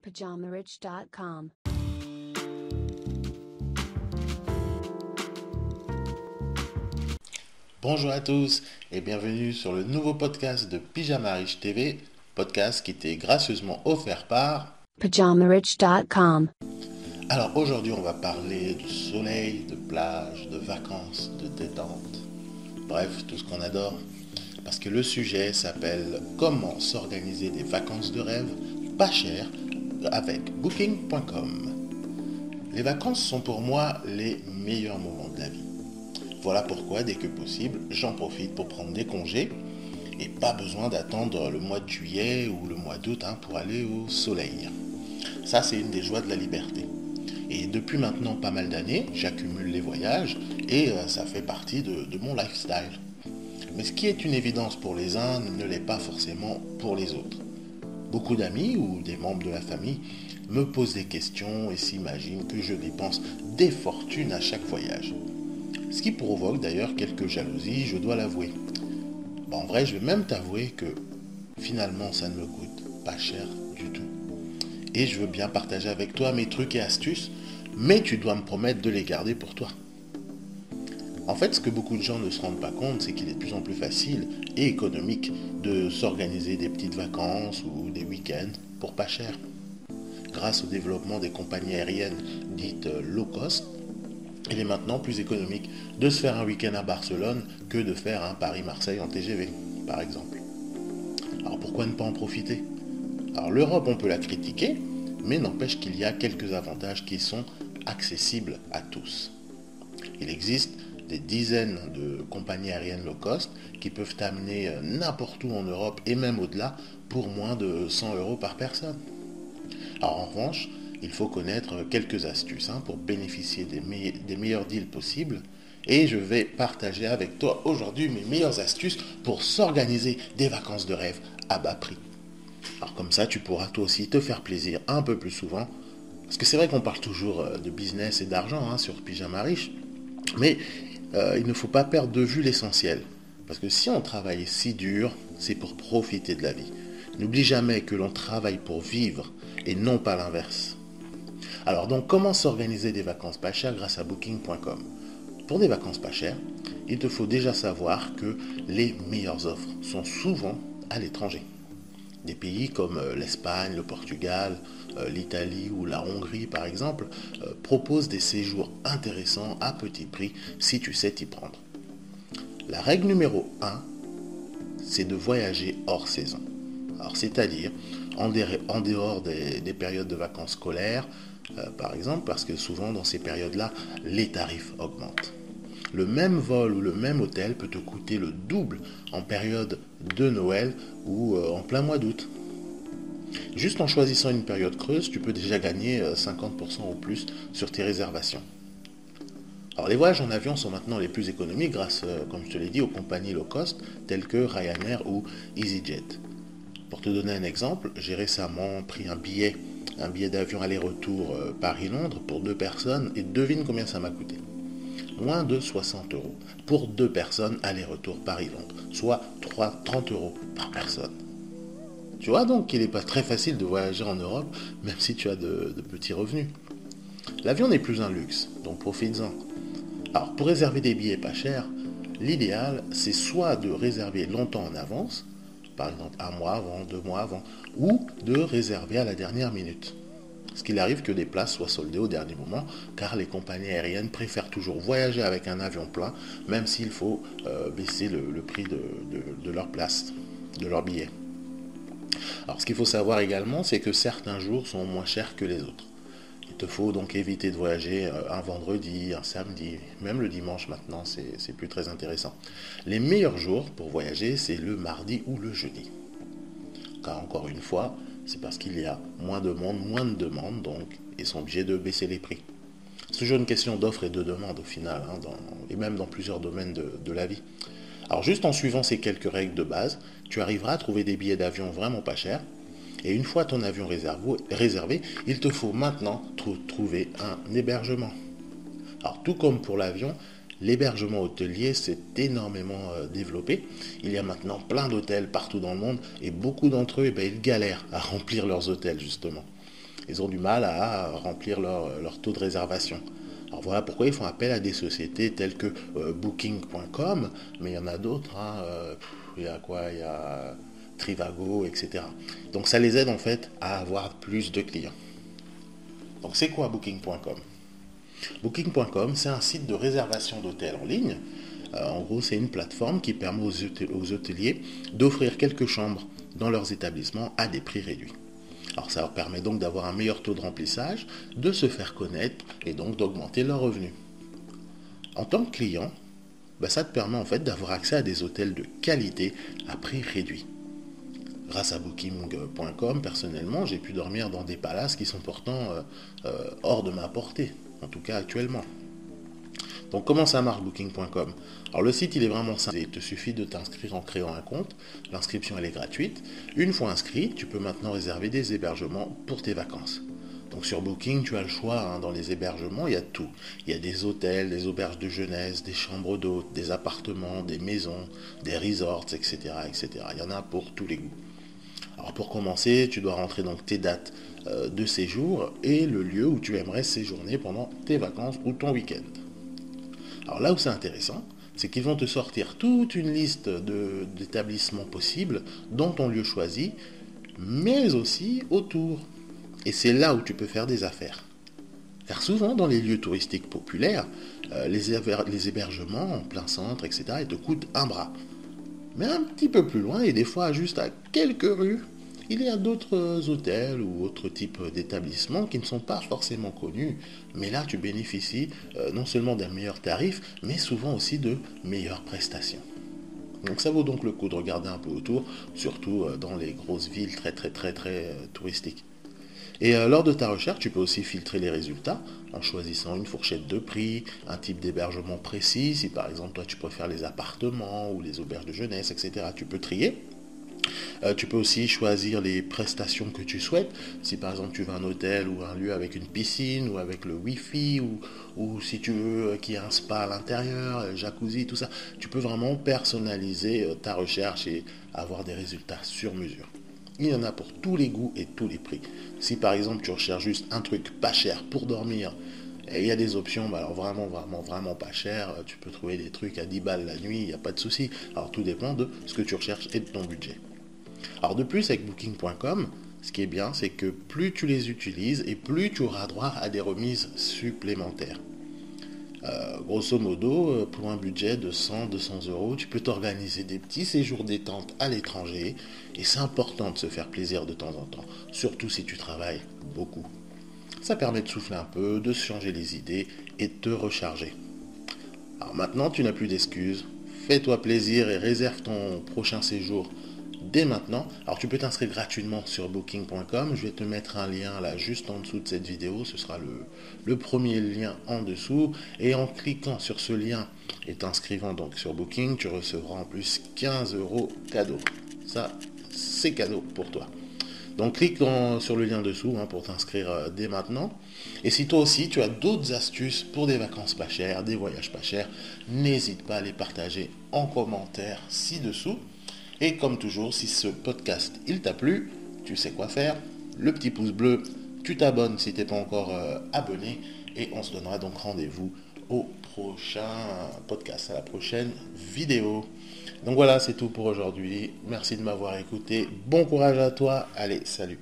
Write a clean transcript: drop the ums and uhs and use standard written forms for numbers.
PajamaRich.com. Bonjour à tous et bienvenue sur le nouveau podcast de Pyjama Rich TV, podcast qui t'est gracieusement offert par PajamaRich.com. Alors aujourd'hui on va parler de soleil, de plage, de vacances, de détente, bref tout ce qu'on adore. Parce que le sujet s'appelle comment s'organiser des vacances de rêve pas chères avec Booking.com. Les vacances sont pour moi les meilleurs moments de la vie. Voilà pourquoi, dès que possible, j'en profite pour prendre des congés et pas besoin d'attendre le mois de juillet ou le mois d'août pour aller au soleil. Ça, c'est une des joies de la liberté. Et depuis maintenant pas mal d'années, j'accumule les voyages et ça fait partie de mon lifestyle. Mais ce qui est une évidence pour les uns ne l'est pas forcément pour les autres. Beaucoup d'amis ou des membres de la famille me posent des questions et s'imaginent que je dépense des fortunes à chaque voyage. Ce qui provoque d'ailleurs quelques jalousies, je dois l'avouer. En vrai, je vais même t'avouer que finalement, ça ne me coûte pas cher du tout. Et je veux bien partager avec toi mes trucs et astuces, mais tu dois me promettre de les garder pour toi. En fait, ce que beaucoup de gens ne se rendent pas compte, c'est qu'il est de plus en plus facile et économique de s'organiser des petites vacances ou des week-ends pour pas cher. Grâce au développement des compagnies aériennes dites low cost, il est maintenant plus économique de se faire un week-end à Barcelone que de faire un Paris-Marseille en TGV, par exemple. Alors pourquoi ne pas en profiter? Alors l'Europe, on peut la critiquer, mais n'empêche qu'il y a quelques avantages qui sont accessibles à tous. Il existe des dizaines de compagnies aériennes low cost qui peuvent t'amener n'importe où en Europe et même au-delà pour moins de 100 € par personne. Alors en revanche, il faut connaître quelques astuces pour bénéficier des meilleurs deals possibles. Et je vais partager avec toi aujourd'hui mes meilleures astuces pour s'organiser des vacances de rêve à bas prix. Alors comme ça, tu pourras toi aussi te faire plaisir un peu plus souvent. Parce que c'est vrai qu'on parle toujours de business et d'argent sur Pyjama Riche. Mais il ne faut pas perdre de vue l'essentiel. Parce que si on travaille si dur, c'est pour profiter de la vie. N'oublie jamais que l'on travaille pour vivre et non pas l'inverse. Alors donc, comment s'organiser des vacances pas chères grâce à Booking.com? Pour des vacances pas chères, il te faut déjà savoir que les meilleures offres sont souvent à l'étranger. Des pays comme l'Espagne, le Portugal, l'Italie ou la Hongrie par exemple proposent des séjours intéressants à petit prix si tu sais t'y prendre. La règle numéro 1, c'est de voyager hors saison. Alors c'est-à-dire en dehors des périodes de vacances scolaires, par exemple, parce que souvent dans ces périodes-là, les tarifs augmentent. Le même vol ou le même hôtel peut te coûter le double en période de Noël ou en plein mois d'août. Juste en choisissant une période creuse, tu peux déjà gagner 50% ou plus sur tes réservations. Alors les voyages en avion sont maintenant les plus économiques grâce, comme je te l'ai dit, aux compagnies low cost telles que Ryanair ou EasyJet. Pour te donner un exemple, j'ai récemment pris un billet d'avion aller-retour Paris-Londres pour 2 personnes et devine combien ça m'a coûté. Moins de 60 € pour 2 personnes aller-retour Paris-Londres, soit 30 € par personne. Tu vois donc qu'il n'est pas très facile de voyager en Europe, même si tu as de petits revenus. L'avion n'est plus un luxe, donc profites-en. Alors pour réserver des billets pas chers, l'idéal c'est soit de réserver longtemps en avance, par exemple 1 mois avant, 2 mois avant, ou de réserver à la dernière minute. Parce qu'il arrive que des places soient soldées au dernier moment, car les compagnies aériennes préfèrent toujours voyager avec un avion plein, même s'il faut baisser le prix de leur place, de leur billet. Alors ce qu'il faut savoir également, c'est que certains jours sont moins chers que les autres. Il te faut donc éviter de voyager un vendredi, un samedi, même le dimanche maintenant, c'est plus très intéressant. Les meilleurs jours pour voyager, c'est le mardi ou le jeudi. Car encore une fois, c'est parce qu'il y a moins de monde, moins de demandes, donc ils sont obligés de baisser les prix. C'est toujours une question d'offre et de demande au final, et même dans plusieurs domaines de la vie. Alors juste en suivant ces quelques règles de base, tu arriveras à trouver des billets d'avion vraiment pas chers. Et une fois ton avion réservé, il te faut maintenant trouver un hébergement. Alors tout comme pour l'avion, l'hébergement hôtelier s'est énormément développé. Il y a maintenant plein d'hôtels partout dans le monde et beaucoup d'entre eux, ils galèrent à remplir leurs hôtels justement. Ils ont du mal à remplir leur taux de réservation. Alors voilà pourquoi ils font appel à des sociétés telles que Booking.com, mais il y en a d'autres. Il y a quoi? Il y a Trivago, etc. Donc ça les aide en fait à avoir plus de clients. Donc c'est quoi Booking.com? Booking.com, c'est un site de réservation d'hôtels en ligne. En gros, c'est une plateforme qui permet aux hôteliers d'offrir quelques chambres dans leurs établissements à des prix réduits. Alors ça leur permet donc d'avoir un meilleur taux de remplissage, de se faire connaître et donc d'augmenter leurs revenus. En tant que client, ça te permet en fait d'avoir accès à des hôtels de qualité à prix réduit. Grâce à Booking.com, personnellement, j'ai pu dormir dans des palaces qui sont pourtant hors de ma portée, en tout cas actuellement. Donc comment ça marche Booking.com? Alors le site il est vraiment simple, il te suffit de t'inscrire en créant un compte, l'inscription elle est gratuite. Une fois inscrit, tu peux maintenant réserver des hébergements pour tes vacances. Donc sur Booking, tu as le choix, dans les hébergements, il y a tout. Il y a des hôtels, des auberges de jeunesse, des chambres d'hôtes, des appartements, des maisons, des resorts, etc., etc. Il y en a pour tous les goûts. Alors pour commencer, tu dois rentrer donc tes dates de séjour et le lieu où tu aimerais séjourner pendant tes vacances ou ton week-end. Alors là où c'est intéressant, c'est qu'ils vont te sortir toute une liste d'établissements possibles dans ton lieu choisi, mais aussi autour. Et c'est là où tu peux faire des affaires. Car souvent dans les lieux touristiques populaires, les hébergements en plein centre, etc., ils te coûtent un bras. Mais un petit peu plus loin, et des fois juste à quelques rues, il y a d'autres hôtels ou autres types d'établissements qui ne sont pas forcément connus, mais là tu bénéficies non seulement d'un meilleur tarif, mais souvent aussi de meilleures prestations. Donc ça vaut donc le coup de regarder un peu autour, surtout dans les grosses villes très touristiques. Et lors de ta recherche, tu peux aussi filtrer les résultats en choisissant une fourchette de prix, un type d'hébergement précis, si par exemple toi tu préfères les appartements ou les auberges de jeunesse, etc. Tu peux trier. Tu peux aussi choisir les prestations que tu souhaites. Si par exemple tu veux un hôtel ou un lieu avec une piscine ou avec le wifi ou si tu veux qu'il y ait un spa à l'intérieur, jacuzzi, tout ça, tu peux vraiment personnaliser ta recherche et avoir des résultats sur mesure. Il y en a pour tous les goûts et tous les prix. Si par exemple tu recherches juste un truc pas cher pour dormir, et il y a des options, alors vraiment pas cher, tu peux trouver des trucs à 10 balles la nuit, il n'y a pas de souci. Alors tout dépend de ce que tu recherches et de ton budget. Alors de plus avec Booking.com, ce qui est bien, c'est que plus tu les utilises et plus tu auras droit à des remises supplémentaires. Grosso modo, pour un budget de 100-200 euros, tu peux t'organiser des petits séjours détente à l'étranger et c'est important de se faire plaisir de temps en temps, surtout si tu travailles beaucoup. Ça permet de souffler un peu, de se changer les idées et de te recharger. Alors maintenant, tu n'as plus d'excuses. Fais-toi plaisir et réserve ton prochain séjour dès maintenant. Alors tu peux t'inscrire gratuitement sur booking.com. Je vais te mettre un lien là juste en dessous de cette vidéo. Ce sera le premier lien en dessous. Et en cliquant sur ce lien et t'inscrivant donc sur Booking, tu recevras en plus 15 euros cadeau. Ça, c'est cadeau pour toi. Donc clique sur le lien dessous pour t'inscrire dès maintenant. Et si toi aussi tu as d'autres astuces pour des vacances pas chères, des voyages pas chers, n'hésite pas à les partager en commentaire ci-dessous. Et comme toujours, si ce podcast il t'a plu, tu sais quoi faire. Le petit pouce bleu, tu t'abonnes si tu n'es pas encore abonné. Et on se donnera donc rendez-vous au prochain podcast, à la prochaine vidéo. Donc voilà, c'est tout pour aujourd'hui. Merci de m'avoir écouté. Bon courage à toi. Allez, salut.